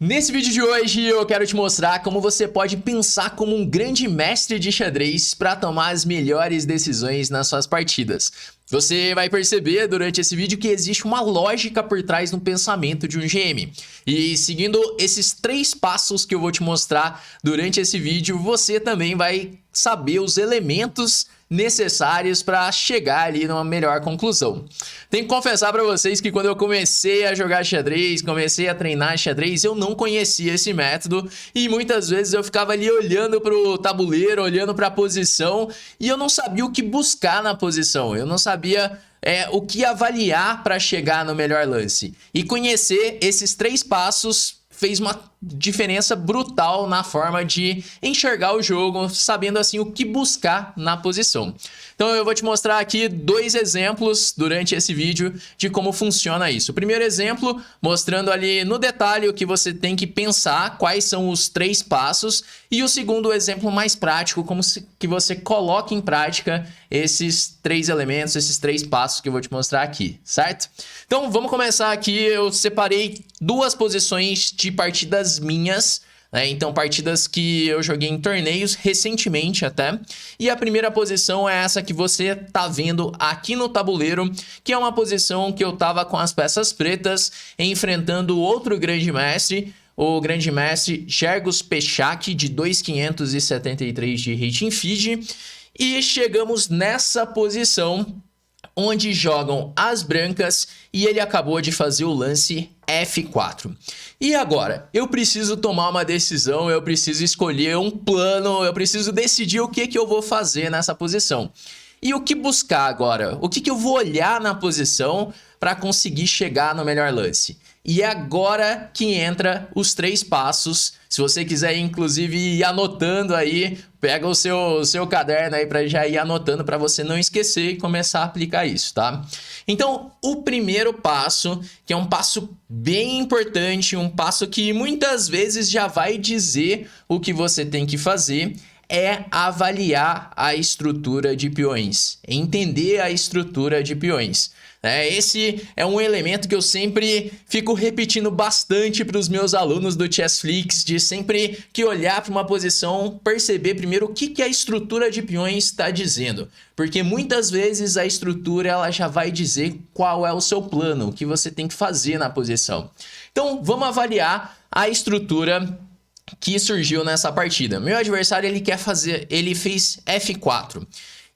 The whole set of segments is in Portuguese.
Nesse vídeo de hoje eu quero te mostrar como você pode pensar como um grande mestre de xadrez para tomar as melhores decisões nas suas partidas. Você vai perceber durante esse vídeo que existe uma lógica por trás no pensamento de um GM. E seguindo esses 3 passos que eu vou te mostrar durante esse vídeo, você também vai saber os elementos necessários para chegar ali numa melhor conclusão. Tenho que confessar para vocês que quando eu comecei a jogar xadrez, comecei a treinar xadrez, eu não conhecia esse método e muitas vezes eu ficava ali olhando para o tabuleiro, olhando para a posição e eu não sabia o que buscar na posição, eu não sabia o que avaliar para chegar no melhor lance. E conhecer esses 3 passos fez uma diferença brutal na forma de enxergar o jogo, sabendo assim o que buscar na posição. Então eu vou te mostrar aqui 2 exemplos durante esse vídeo de como funciona isso. O primeiro exemplo, mostrando ali no detalhe o que você tem que pensar, quais são os 3 passos. E o segundo exemplo mais prático, como que você coloca em prática esses 3 elementos, esses 3 passos que eu vou te mostrar aqui, certo? Então vamos começar aqui, eu separei 2 posições de partidas minhas, né? Então partidas que eu joguei em torneios recentemente até. E a primeira posição é essa que você tá vendo aqui no tabuleiro, que é uma posição que eu tava com as peças pretas enfrentando outro grande mestre, o grande mestre Gergos Pechak, de 2.573 de rating FIDE. E chegamos nessa posição onde jogam as brancas e ele acabou de fazer o lance F4. E agora? Eu preciso tomar uma decisão, eu preciso escolher um plano, eu preciso decidir o que eu vou fazer nessa posição. E o que buscar agora? O que eu vou olhar na posição para conseguir chegar no melhor lance? E é agora que entra os 3 passos. Se você quiser, inclusive, ir anotando aí, pega o seu caderno aí para já ir anotando para você não esquecer e começar a aplicar isso, tá? Então, o primeiro passo, que é um passo bem importante, um passo que muitas vezes já vai dizer o que você tem que fazer, é avaliar a estrutura de peões, entender a estrutura de peões. Esse é um elemento que eu sempre fico repetindo bastante para os meus alunos do Chessflix, de sempre que olhar para uma posição, perceber primeiro o que a estrutura de peões está dizendo. Porque muitas vezes a estrutura ela já vai dizer qual é o seu plano, o que você tem que fazer na posição. Então vamos avaliar a estrutura que surgiu nessa partida. Meu adversário ele fez F4.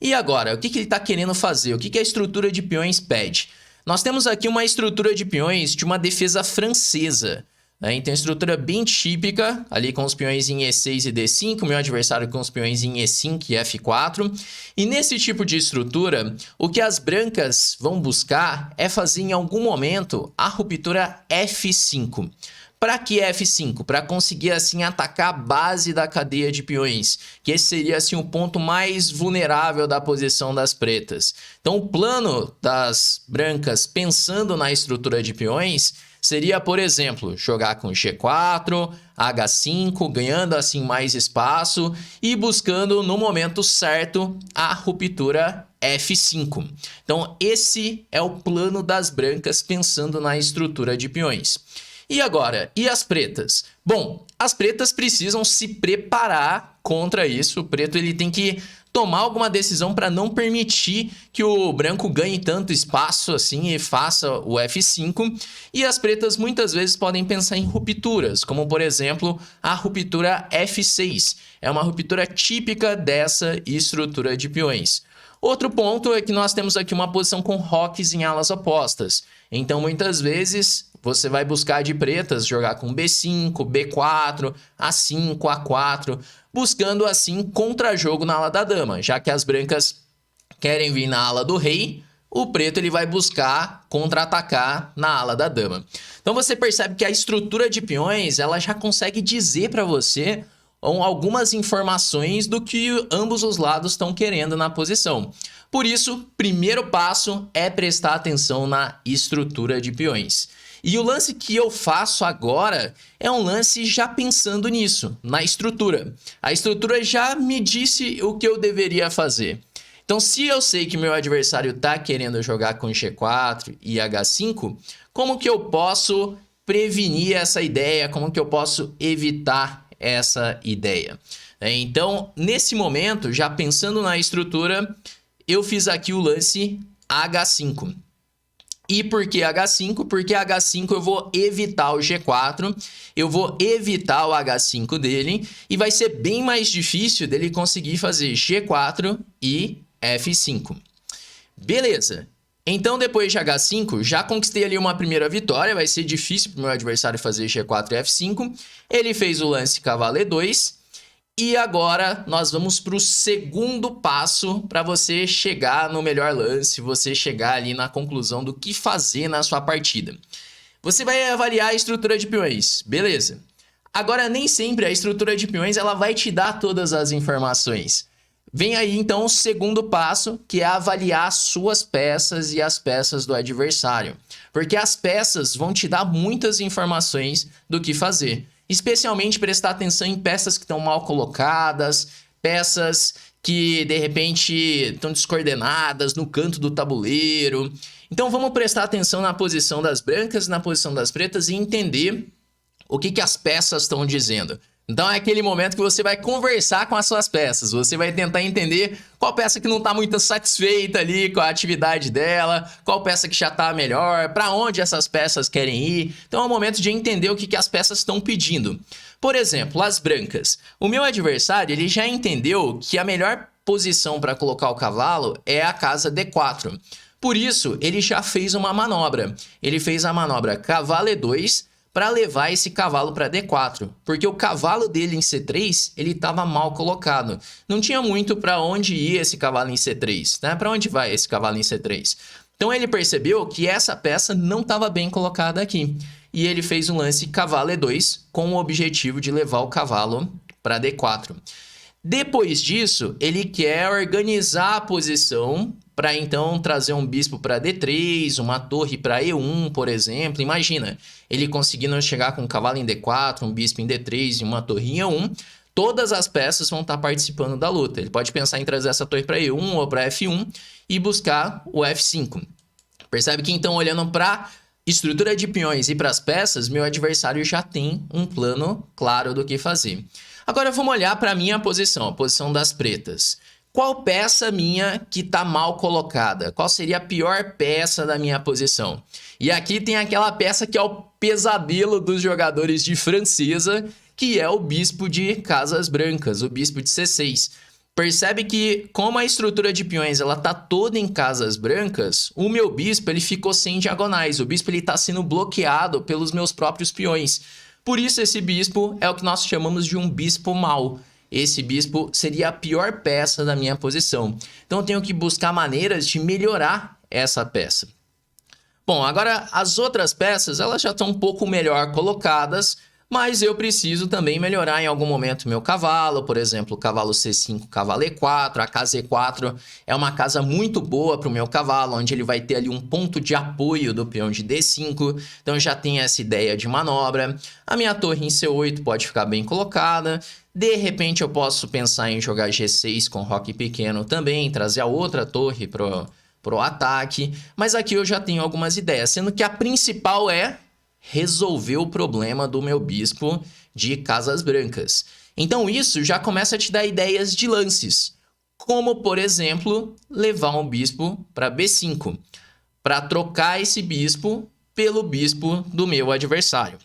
E agora, o que ele está querendo fazer? O que a estrutura de peões pede? Nós temos aqui uma estrutura de peões de uma defesa francesa, né? Então, estrutura bem típica, ali com os peões em E6 e D5, meu adversário com os peões em E5 e F4. E nesse tipo de estrutura, o que as brancas vão buscar é fazer em algum momento a ruptura F5. Para que F5? Para conseguir assim atacar a base da cadeia de peões, que esse seria assim o ponto mais vulnerável da posição das pretas. Então o plano das brancas pensando na estrutura de peões seria, por exemplo, jogar com G4, H5, ganhando assim mais espaço e buscando no momento certo a ruptura F5. Então esse é o plano das brancas pensando na estrutura de peões. E agora, e as pretas? Bom, as pretas precisam se preparar contra isso. O preto ele tem que tomar alguma decisão para não permitir que o branco ganhe tanto espaço assim e faça o F5. E as pretas muitas vezes podem pensar em rupturas, como por exemplo a ruptura F6. É uma ruptura típica dessa estrutura de peões. Outro ponto é que nós temos aqui uma posição com roques em alas opostas. Então muitas vezes você vai buscar de pretas jogar com B5, B4, A5, A4, buscando assim contra-jogo na ala da dama, já que as brancas querem vir na ala do rei, o preto ele vai buscar contra-atacar na ala da dama. Então você percebe que a estrutura de peões ela já consegue dizer para você algumas informações do que ambos os lados estão querendo na posição. Por isso, primeiro passo é prestar atenção na estrutura de peões. E o lance que eu faço agora é um lance já pensando nisso, na estrutura. A estrutura já me disse o que eu deveria fazer. Então, se eu sei que meu adversário está querendo jogar com G4 e H5, como que eu posso prevenir essa ideia, como que eu posso evitar essa ideia. Então, nesse momento, já pensando na estrutura, eu fiz aqui o lance H5. E por que H5? Porque H5 eu vou evitar o G4, eu vou evitar o H5 dele, e vai ser bem mais difícil dele conseguir fazer G4 e F5. Beleza. Então, depois de H5, já conquistei ali uma primeira vitória, vai ser difícil para o meu adversário fazer G4 e F5. Ele fez o lance cavalo E2. E agora nós vamos para o segundo passo para você chegar no melhor lance, você chegar ali na conclusão do que fazer na sua partida. Você vai avaliar a estrutura de peões, beleza. Agora, nem sempre a estrutura de peões ela vai te dar todas as informações. Vem aí então o segundo passo, que é avaliar as suas peças e as peças do adversário. Porque as peças vão te dar muitas informações do que fazer. Especialmente prestar atenção em peças que estão mal colocadas, peças que de repente estão descoordenadas no canto do tabuleiro. Então vamos prestar atenção na posição das brancas e na posição das pretas e entender o que as peças estão dizendo. Então é aquele momento que você vai conversar com as suas peças, você vai tentar entender qual peça que não está muito satisfeita ali com a atividade dela, qual peça que já está melhor, para onde essas peças querem ir. Então é o momento de entender o que as peças estão pedindo. Por exemplo, as brancas. O meu adversário ele já entendeu que a melhor posição para colocar o cavalo é a casa D4. Por isso, ele já fez uma manobra. Ele fez a manobra cavalo E2, para levar esse cavalo para D4, porque o cavalo dele em C3, ele estava mal colocado. Não tinha muito para onde ir esse cavalo em C3, né? Para onde vai esse cavalo em C3? Então ele percebeu que essa peça não estava bem colocada aqui. E ele fez um lance cavalo E2 com o objetivo de levar o cavalo para D4. Depois disso, ele quer organizar a posição para então trazer um bispo para D3, uma torre para E1, por exemplo. Imagina, ele conseguindo chegar com um cavalo em D4, um bispo em D3 e uma torre em E1. Todas as peças vão estar participando da luta. Ele pode pensar em trazer essa torre para E1 ou para F1 e buscar o F5. Percebe que então, olhando para estrutura de peões e para as peças, meu adversário já tem um plano claro do que fazer. Agora vamos olhar para a minha posição, a posição das pretas. Qual peça minha que está mal colocada? Qual seria a pior peça da minha posição? E aqui tem aquela peça que é o pesadelo dos jogadores de francesa, que é o bispo de casas brancas, o bispo de C6. Percebe que como a estrutura de peões ela tá toda em casas brancas, o meu bispo ele ficou sem diagonais, o bispo ele está sendo bloqueado pelos meus próprios peões. Por isso esse bispo é o que nós chamamos de um bispo mau. Esse bispo seria a pior peça da minha posição. Então eu tenho que buscar maneiras de melhorar essa peça. Bom, agora as outras peças elas já estão um pouco melhor colocadas, mas eu preciso também melhorar em algum momento meu cavalo, por exemplo, cavalo C5, cavalo E4, a casa E4 é uma casa muito boa para o meu cavalo, onde ele vai ter ali um ponto de apoio do peão de D5, então já tem essa ideia de manobra. A minha torre em C8 pode ficar bem colocada, de repente eu posso pensar em jogar G6 com roque pequeno também, trazer a outra torre pro ataque, mas aqui eu já tenho algumas ideias, sendo que a principal é resolver o problema do meu bispo de casas brancas. Então isso já começa a te dar ideias de lances, como por exemplo, levar um bispo para B5, para trocar esse bispo pelo bispo do meu adversário.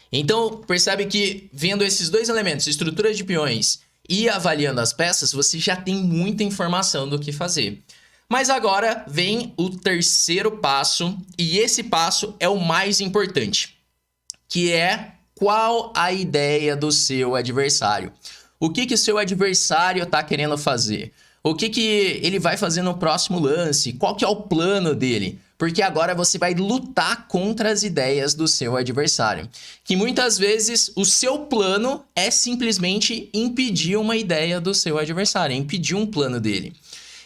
Então percebe que vendo esses dois elementos, estrutura de peões e avaliando as peças, você já tem muita informação do que fazer. Mas agora vem o terceiro passo, e esse passo é o mais importante, que é qual a ideia do seu adversário. O que o seu adversário está querendo fazer? O que ele vai fazer no próximo lance? Qual que é o plano dele? Porque agora você vai lutar contra as ideias do seu adversário. Que muitas vezes o seu plano é simplesmente impedir uma ideia do seu adversário, impedir um plano dele.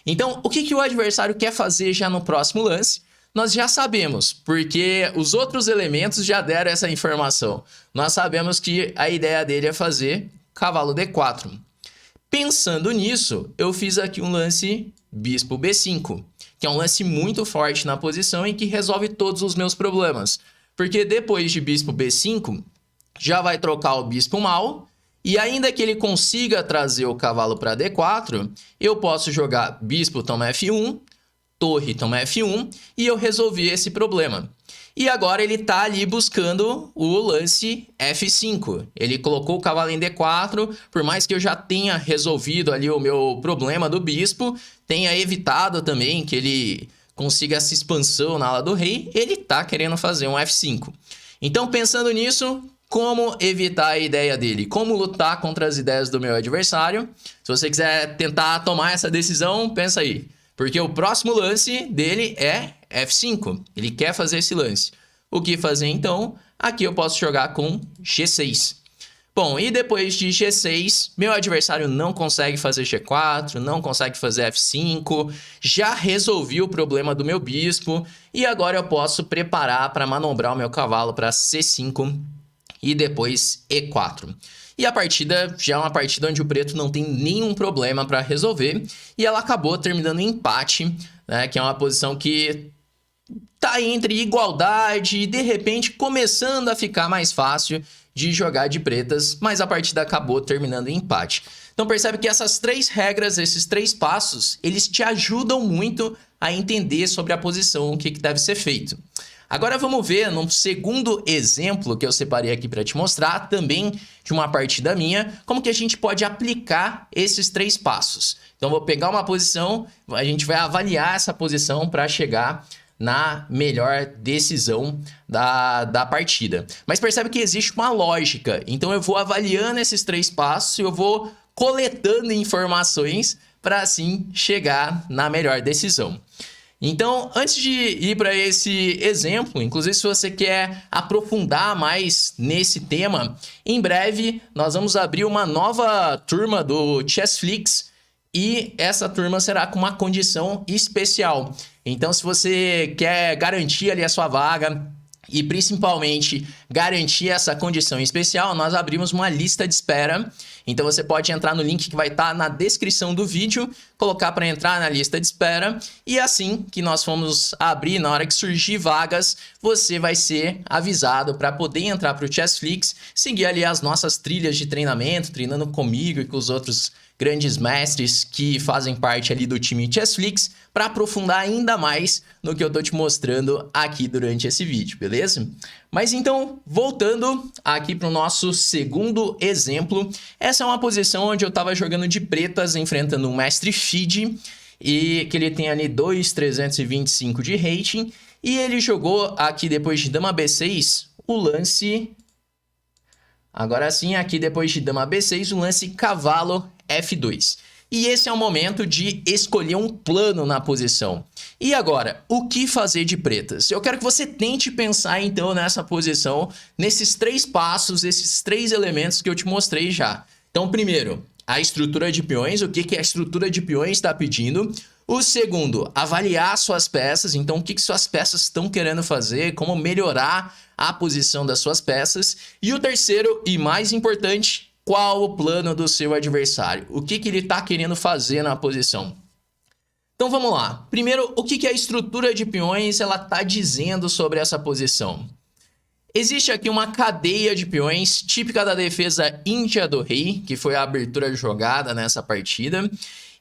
Então, o que o adversário quer fazer já no próximo lance? Nós já sabemos, porque os outros elementos já deram essa informação. Nós sabemos que a ideia dele é fazer cavalo D4. Pensando nisso, eu fiz aqui um lance bispo B5, que é um lance muito forte na posição e que resolve todos os meus problemas. porque depois de bispo B5, já vai trocar o bispo mal, e ainda que ele consiga trazer o cavalo para D4, eu posso jogar bispo toma F1, torre toma F1, e eu resolvi esse problema. E agora ele está ali buscando o lance F5. Ele colocou o cavalo em D4, por mais que eu já tenha resolvido ali o meu problema do bispo, tenha evitado também que ele consiga essa expansão na ala do rei, ele está querendo fazer um F5. Então, pensando nisso, como evitar a ideia dele? Como lutar contra as ideias do meu adversário? Se você quiser tentar tomar essa decisão, pensa aí. Porque o próximo lance dele é F5. Ele quer fazer esse lance. O que fazer então? Aqui eu posso jogar com G6. Bom, e depois de G6, meu adversário não consegue fazer G4, não consegue fazer F5. Já resolvi o problema do meu bispo. E agora eu posso preparar para manobrar o meu cavalo para C5 e depois E4. E a partida já é uma partida onde o preto não tem nenhum problema para resolver. E ela acabou terminando em empate, né, que é uma posição que tá entre igualdade e de repente começando a ficar mais fácil de jogar de pretas, mas a partida acabou terminando em empate. Então percebe que essas três regras, esses três passos, eles te ajudam muito a entender sobre a posição, o que deve ser feito. Agora vamos ver num segundo exemplo que eu separei aqui para te mostrar, também de uma partida minha, como que a gente pode aplicar esses três passos. Então vou pegar uma posição, a gente vai avaliar essa posição para chegar na melhor decisão da partida. Mas percebe que existe uma lógica, então eu vou avaliando esses três passos e eu vou coletando informações para assim chegar na melhor decisão. Então, antes de ir para esse exemplo, inclusive se você quer aprofundar mais nesse tema, em breve nós vamos abrir uma nova turma do Chessflix e essa turma será com uma condição especial. Então, se você quer garantir ali a sua vaga e principalmente garantir essa condição especial, nós abrimos uma lista de espera. Então você pode entrar no link que vai estar na descrição do vídeo, colocar para entrar na lista de espera e assim que nós formos abrir, na hora que surgir vagas, você vai ser avisado para poder entrar para o Chessflix, seguir ali as nossas trilhas de treinamento, treinando comigo e com os outros grandes mestres que fazem parte ali do time Chessflix, para aprofundar ainda mais no que eu tô te mostrando aqui durante esse vídeo, beleza? Mas então, voltando aqui para o nosso segundo exemplo, essa é uma posição onde eu estava jogando de pretas, enfrentando um mestre FIDE, e que ele tem ali 2.325 de rating, e ele jogou aqui depois de dama B6 o lance... Agora sim, aqui depois de dama B6, o lance cavalo F2. E esse é o momento de escolher um plano na posição. E agora, o que fazer de pretas? Eu quero que você tente pensar então nessa posição, nesses três passos, esses três elementos que eu te mostrei já. Então, primeiro, a estrutura de peões, o que a estrutura de peões está pedindo. O segundo, avaliar suas peças, então o que suas peças estão querendo fazer, como melhorar a posição das suas peças. E o terceiro e mais importante, qual o plano do seu adversário? O que ele está querendo fazer na posição? Então vamos lá. Primeiro, o que a estrutura de peões está dizendo sobre essa posição? Existe aqui uma cadeia de peões típica da defesa índia do rei, que foi a abertura jogada nessa partida.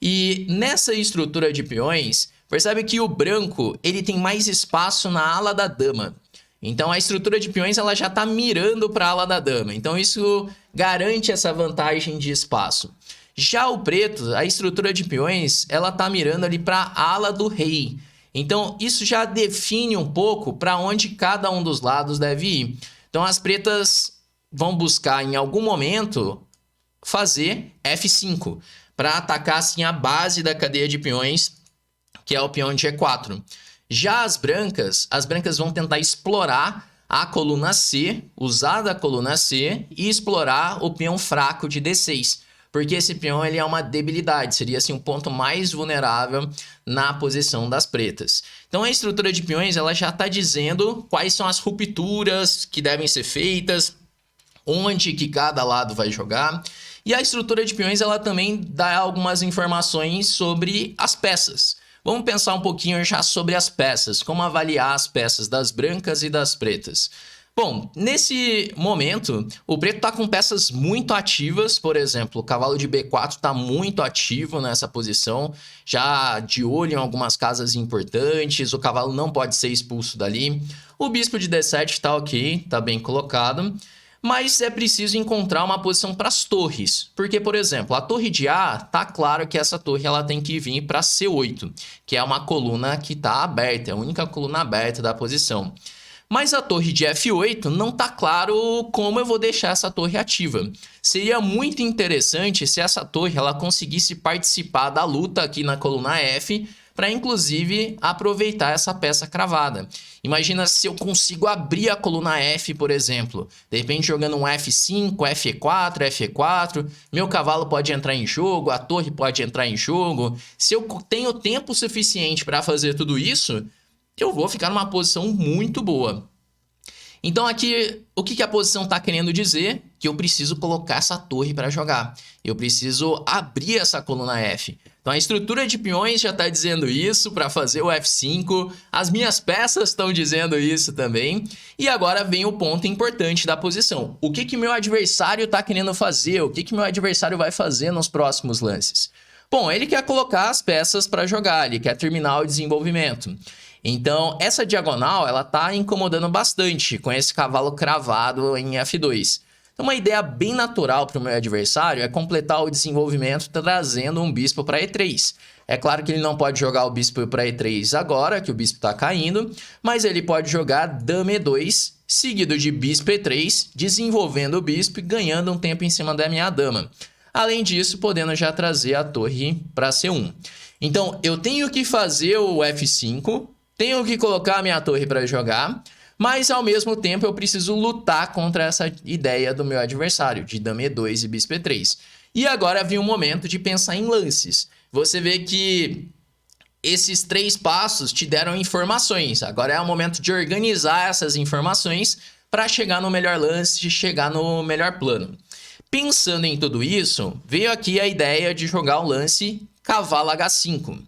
E nessa estrutura de peões, percebe que o branco ele tem mais espaço na ala da dama. Então a estrutura de peões ela já está mirando para a ala da dama. Então isso garante essa vantagem de espaço. Já o preto, a estrutura de peões, ela está mirando ali para a ala do rei. Então isso já define um pouco para onde cada um dos lados deve ir. Então as pretas vão buscar em algum momento fazer F5 para atacar assim a base da cadeia de peões, que é o peão de E4. Já as brancas vão tentar explorar a coluna C, usar da coluna C e explorar o peão fraco de D6. Porque esse peão ele é uma debilidade, seria assim, um ponto mais vulnerável na posição das pretas. Então a estrutura de peões ela já está dizendo quais são as rupturas que devem ser feitas, onde que cada lado vai jogar. E a estrutura de peões ela também dá algumas informações sobre as peças. Vamos pensar um pouquinho já sobre as peças, como avaliar as peças das brancas e das pretas. Bom, nesse momento, o preto está com peças muito ativas, por exemplo, o cavalo de B4 está muito ativo nessa posição, já de olho em algumas casas importantes, o cavalo não pode ser expulso dali. O bispo de D7 está ok, está bem colocado, mas é preciso encontrar uma posição para as torres, porque, por exemplo, a torre de A, tá claro que essa torre ela tem que vir para C8, que é uma coluna que está aberta, é a única coluna aberta da posição. Mas a torre de F8 não tá claro como eu vou deixar essa torre ativa. Seria muito interessante se essa torre ela conseguisse participar da luta aqui na coluna F, para inclusive aproveitar essa peça cravada. Imagina se eu consigo abrir a coluna F, por exemplo. De repente jogando um F5, F4, F4, meu cavalo pode entrar em jogo, a torre pode entrar em jogo. Se eu tenho tempo suficiente para fazer tudo isso, eu vou ficar numa posição muito boa. Então aqui, o que a posição está querendo dizer? Que eu preciso colocar essa torre para jogar. Eu preciso abrir essa coluna F. Então a estrutura de peões já está dizendo isso para fazer o F5. As minhas peças estão dizendo isso também. E agora vem o ponto importante da posição. O que meu adversário está querendo fazer? O que meu adversário vai fazer nos próximos lances? Bom, ele quer colocar as peças para jogar, ele quer terminar o desenvolvimento. Então, essa diagonal, ela tá incomodando bastante com esse cavalo cravado em F2. Então, uma ideia bem natural para o meu adversário é completar o desenvolvimento trazendo um bispo para E3. É claro que ele não pode jogar o bispo para E3 agora, que o bispo está caindo, mas ele pode jogar dama E2, seguido de bispo E3, desenvolvendo o bispo e ganhando um tempo em cima da minha dama. Além disso, podendo já trazer a torre para C1. Então, eu tenho que fazer o F5, tenho que colocar a minha torre para jogar, mas ao mesmo tempo eu preciso lutar contra essa ideia do meu adversário, de dama E2 e bispo E3. E agora vem o momento de pensar em lances. Você vê que esses 3 passos te deram informações. Agora é o momento de organizar essas informações para chegar no melhor lance, chegar no melhor plano. Pensando em tudo isso, veio aqui a ideia de jogar o lance cavalo H5.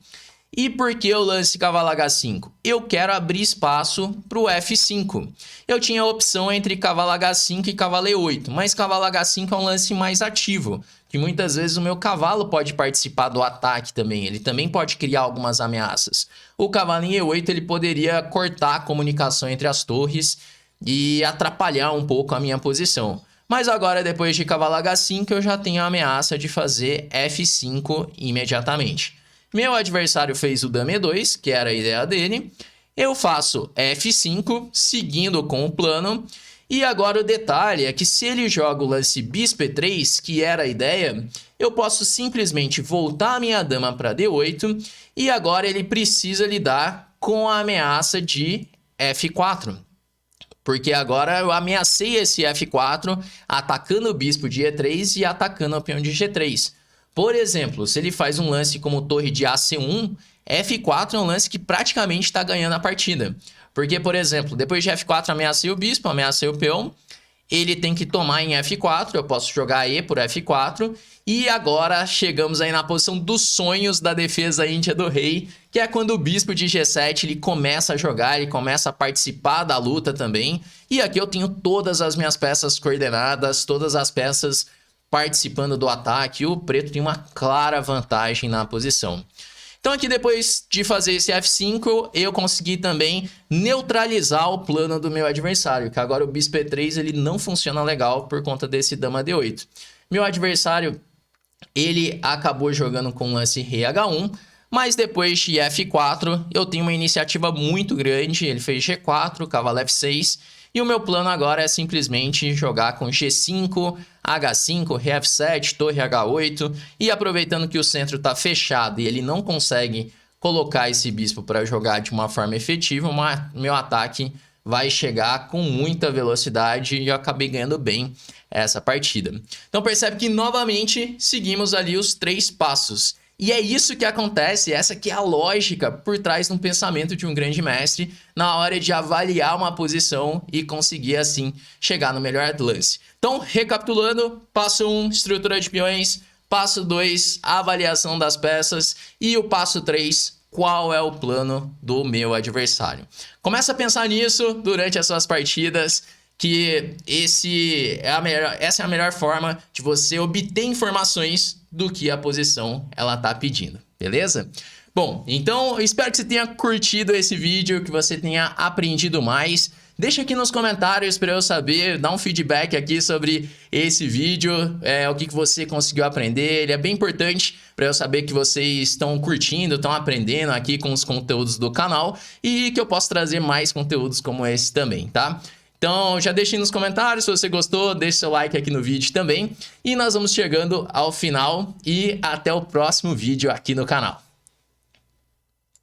E por que o lance cavalo H5? Eu quero abrir espaço para o F5. Eu tinha a opção entre cavalo H5 e cavalo E8, mas cavalo H5 é um lance mais ativo, que muitas vezes o meu cavalo pode participar do ataque também, ele também pode criar algumas ameaças. O cavalo em E8 ele poderia cortar a comunicação entre as torres e atrapalhar um pouco a minha posição. Mas agora, depois de cavalo H5, eu já tenho a ameaça de fazer F5 imediatamente. Meu adversário fez o dama E2, que era a ideia dele. Eu faço F5, seguindo com o plano. E agora o detalhe é que se ele joga o lance bispo E3, que era a ideia, eu posso simplesmente voltar a minha dama para D8. E agora ele precisa lidar com a ameaça de F4. Porque agora eu ameacei esse F4 atacando o bispo de E3 e atacando o peão de G3. Por exemplo, se ele faz um lance como torre de AC1, F4 é um lance que praticamente está ganhando a partida. Porque, por exemplo, depois de F4 ameacei o bispo, ameacei o peão, ele tem que tomar em F4, eu posso jogar E por F4, e agora chegamos aí na posição dos sonhos da defesa índia do rei, que é quando o bispo de G7 ele começa a jogar, ele começa a participar da luta também, e aqui eu tenho todas as minhas peças coordenadas, todas as peças participando do ataque, e o preto tem uma clara vantagem na posição. Então aqui depois de fazer esse F5, eu consegui também neutralizar o plano do meu adversário, que agora o bispo E3 ele não funciona legal por conta desse dama D8. Meu adversário, ele acabou jogando com o lance rei H1, mas depois de F4 eu tenho uma iniciativa muito grande, ele fez G4, cavalo F6, e o meu plano agora é simplesmente jogar com G5, H5, Rei F7, Torre H8. E aproveitando que o centro está fechado e ele não consegue colocar esse bispo para jogar de uma forma efetiva, meu ataque vai chegar com muita velocidade e eu acabei ganhando bem essa partida. Então percebe que novamente seguimos ali os 3 passos. E é isso que acontece, essa que é a lógica por trás do pensamento de um grande mestre na hora de avaliar uma posição e conseguir assim chegar no melhor lance. Então, recapitulando, passo 1, estrutura de peões, passo 2, avaliação das peças e o passo 3, qual é o plano do meu adversário. Começa a pensar nisso durante as suas partidas, que essa é a melhor forma de você obter informações do que a posição ela tá pedindo, beleza? Bom, então eu espero que você tenha curtido esse vídeo, que você tenha aprendido mais. Deixa aqui nos comentários para eu saber, dá um feedback aqui sobre esse vídeo, o que você conseguiu aprender. Ele é bem importante para eu saber que vocês estão curtindo, estão aprendendo aqui com os conteúdos do canal e que eu posso trazer mais conteúdos como esse também, tá? Então já deixe nos comentários se você gostou, deixe seu like aqui no vídeo também. E nós vamos chegando ao final e até o próximo vídeo aqui no canal.